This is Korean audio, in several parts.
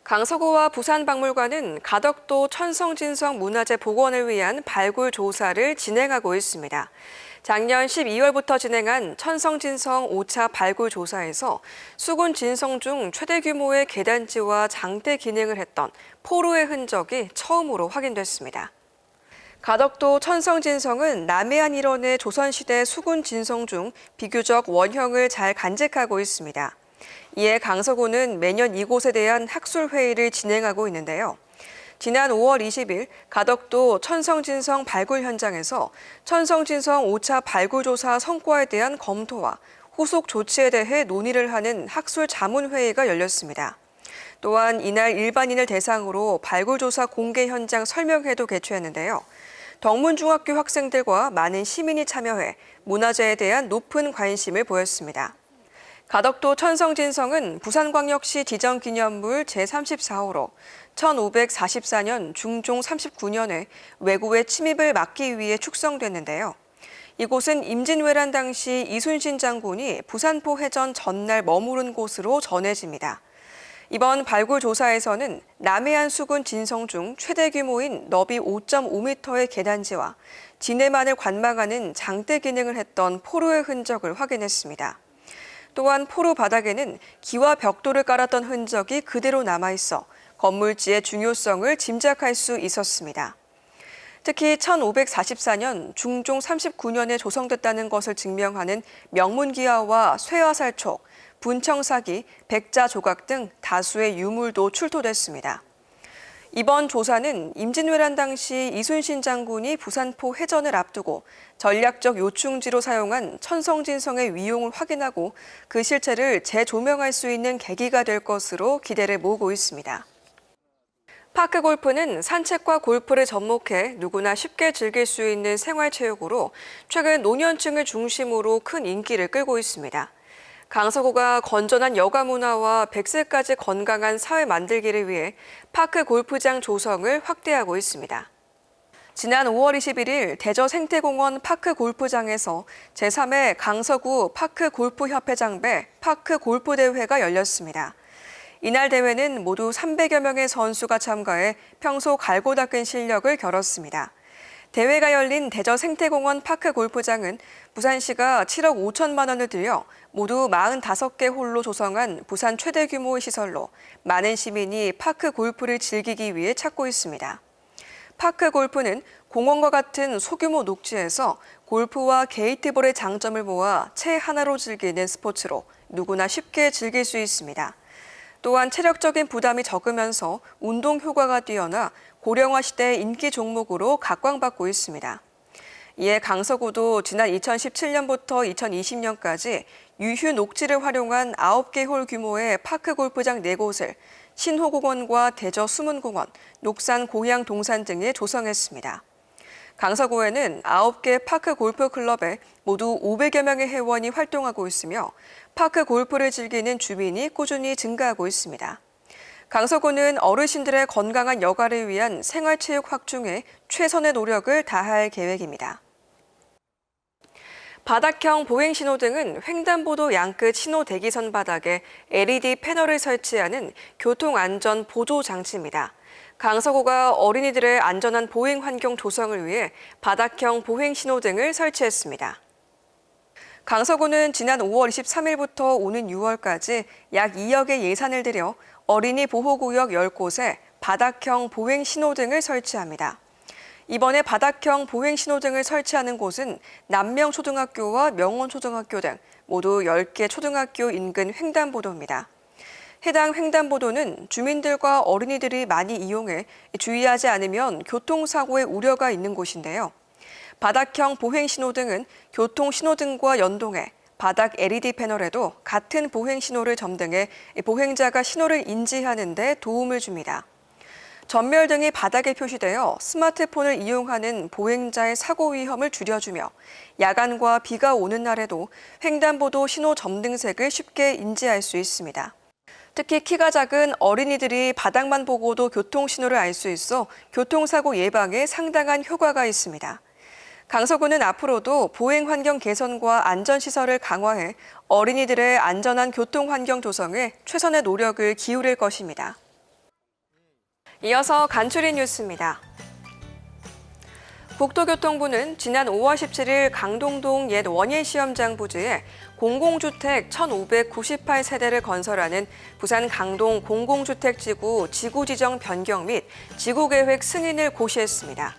강서구와 부산박물관은 가덕도 천성진성 문화재 복원을 위한 발굴 조사를 진행하고 있습니다. 작년 12월부터 진행한 천성진성 5차 발굴 조사에서 수군 진성 중 최대 규모의 계단지와 장대 기능을 했던 포로의 흔적이 처음으로 확인됐습니다. 가덕도 천성진성은 남해안 일원의 조선시대 수군 진성 중 비교적 원형을 잘 간직하고 있습니다. 이에 강서구는 매년 이곳에 대한 학술회의를 진행하고 있는데요. 지난 5월 20일 가덕도 천성진성 발굴 현장에서 천성진성 5차 발굴조사 성과에 대한 검토와 후속 조치에 대해 논의를 하는 학술 자문회의가 열렸습니다. 또한 이날 일반인을 대상으로 발굴조사 공개 현장 설명회도 개최했는데요. 덕문중학교 학생들과 많은 시민이 참여해 문화재에 대한 높은 관심을 보였습니다. 가덕도 천성진성은 부산광역시 지정기념물 제34호로 1544년 중종 39년에 왜구의 침입을 막기 위해 축성됐는데요. 이곳은 임진왜란 당시 이순신 장군이 부산포 해전 전날 머무른 곳으로 전해집니다. 이번 발굴 조사에서는 남해안 수군 진성 중 최대 규모인 너비 5.5m의 계단지와 진해만을 관망하는 장대 기능을 했던 포로의 흔적을 확인했습니다. 또한 포로 바닥에는 기와 벽돌을 깔았던 흔적이 그대로 남아있어 건물지의 중요성을 짐작할 수 있었습니다. 특히 1544년 중종 39년에 조성됐다는 것을 증명하는 명문기와와 쇠화살촉, 분청사기, 백자 조각 등 다수의 유물도 출토됐습니다. 이번 조사는 임진왜란 당시 이순신 장군이 부산포 해전을 앞두고 전략적 요충지로 사용한 천성진성의 위용을 확인하고 그 실체를 재조명할 수 있는 계기가 될 것으로 기대를 모으고 있습니다. 파크골프는 산책과 골프를 접목해 누구나 쉽게 즐길 수 있는 생활체육으로 최근 노년층을 중심으로 큰 인기를 끌고 있습니다. 강서구가 건전한 여가 문화와 100세까지 건강한 사회 만들기를 위해 파크 골프장 조성을 확대하고 있습니다. 지난 5월 21일 대저 생태공원 파크 골프장에서 제3회 강서구 파크 골프협회 장배 파크 골프 대회가 열렸습니다. 이날 대회는 모두 300여 명의 선수가 참가해 평소 갈고 닦은 실력을 겨뤘습니다. 대회가 열린 대저 생태공원 파크 골프장은 부산시가 7억 5천만 원을 들여 모두 45개 홀로 조성한 부산 최대 규모의 시설로 많은 시민이 파크 골프를 즐기기 위해 찾고 있습니다. 파크 골프는 공원과 같은 소규모 녹지에서 골프와 게이트볼의 장점을 모아 채 하나로 즐기는 스포츠로 누구나 쉽게 즐길 수 있습니다. 또한 체력적인 부담이 적으면서 운동 효과가 뛰어나 고령화 시대 인기 종목으로 각광받고 있습니다. 이에 강서구도 지난 2017년부터 2020년까지 유휴 녹지를 활용한 9개 홀 규모의 파크 골프장 4곳을 신호공원과 대저 수문공원, 녹산 고향 동산 등에 조성했습니다. 강서구에는 9개 파크 골프 클럽에 모두 500여 명의 회원이 활동하고 있으며 파크 골프를 즐기는 주민이 꾸준히 증가하고 있습니다. 강서구는 어르신들의 건강한 여가를 위한 생활체육 확충에 최선의 노력을 다할 계획입니다. 바닥형 보행신호등은 횡단보도 양끝 신호 대기선 바닥에 LED 패널을 설치하는 교통안전 보조 장치입니다. 강서구가 어린이들의 안전한 보행 환경 조성을 위해 바닥형 보행신호등을 설치했습니다. 강서구는 지난 5월 23일부터 오는 6월까지 약 2억의 예산을 들여 어린이 보호구역 10곳에 바닥형 보행신호등을 설치합니다. 이번에 바닥형 보행신호등을 설치하는 곳은 남명초등학교와 명원초등학교 등 모두 10개 초등학교 인근 횡단보도입니다. 해당 횡단보도는 주민들과 어린이들이 많이 이용해 주의하지 않으면 교통사고의 우려가 있는 곳인데요. 바닥형 보행신호등은 교통신호등과 연동해 바닥 LED 패널에도 같은 보행신호를 점등해 보행자가 신호를 인지하는 데 도움을 줍니다. 전멸등이 바닥에 표시되어 스마트폰을 이용하는 보행자의 사고 위험을 줄여주며 야간과 비가 오는 날에도 횡단보도 신호 점등색을 쉽게 인지할 수 있습니다. 특히 키가 작은 어린이들이 바닥만 보고도 교통신호를 알 수 있어 교통사고 예방에 상당한 효과가 있습니다. 강서구는 앞으로도 보행 환경 개선과 안전시설을 강화해 어린이들의 안전한 교통환경 조성에 최선의 노력을 기울일 것입니다. 이어서 간추린 뉴스입니다. 국토교통부는 지난 5월 17일 강동동 옛 원예시험장 부지에 공공주택 1,598세대를 건설하는 부산 강동 공공주택지구 지구지정 변경 및 지구계획 승인을 고시했습니다.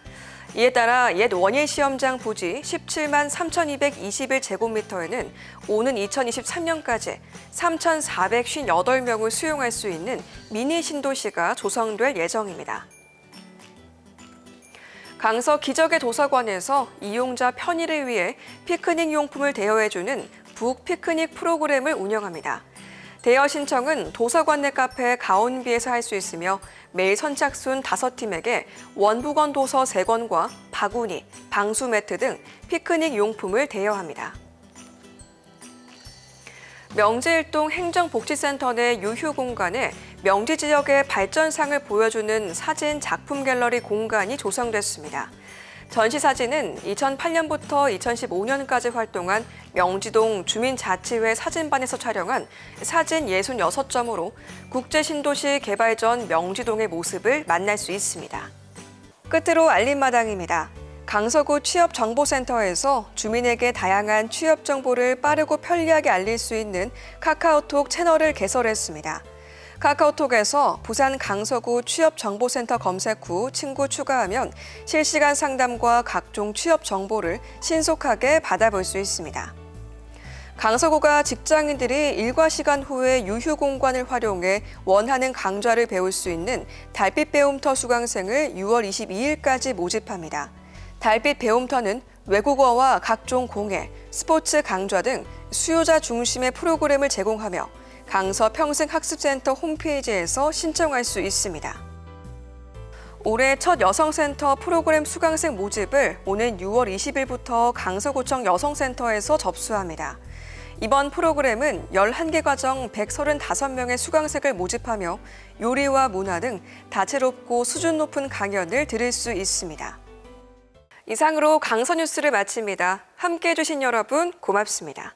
이에 따라 옛 원예시험장 부지 17만 3,221제곱미터에는 오는 2023년까지 3,458명을 수용할 수 있는 미니 신도시가 조성될 예정입니다. 강서 기적의 도서관에서 이용자 편의를 위해 피크닉 용품을 대여해주는 북 피크닉 프로그램을 운영합니다. 대여 신청은 도서관 내 카페 가온비에서 할 수 있으며 매일 선착순 5팀에게 원북원 도서 3권과 바구니, 방수 매트 등 피크닉 용품을 대여합니다. 명지일동 행정복지센터 내 유휴 공간에 명지 지역의 발전상을 보여주는 사진 작품 갤러리 공간이 조성됐습니다. 전시 사진은 2008년부터 2015년까지 활동한 명지동 주민자치회 사진반에서 촬영한 사진 66점으로 국제신도시 개발 전 명지동의 모습을 만날 수 있습니다. 끝으로 알림마당입니다. 강서구 취업정보센터에서 주민에게 다양한 취업 정보를 빠르고 편리하게 알릴 수 있는 카카오톡 채널을 개설했습니다. 카카오톡에서 부산 강서구 취업정보센터 검색 후 친구 추가하면 실시간 상담과 각종 취업 정보를 신속하게 받아볼 수 있습니다. 강서구가 직장인들이 일과 시간 후에 유휴 공간을 활용해 원하는 강좌를 배울 수 있는 달빛 배움터 수강생을 6월 22일까지 모집합니다. 달빛 배움터는 외국어와 각종 공예, 스포츠 강좌 등 수요자 중심의 프로그램을 제공하며 강서 평생학습센터 홈페이지에서 신청할 수 있습니다. 올해 첫 여성센터 프로그램 수강생 모집을 오는 6월 20일부터 강서구청 여성센터에서 접수합니다. 이번 프로그램은 11개 과정 135명의 수강생을 모집하며 요리와 문화 등 다채롭고 수준 높은 강연을 들을 수 있습니다. 이상으로 강서 뉴스를 마칩니다. 함께해 주신 여러분 고맙습니다.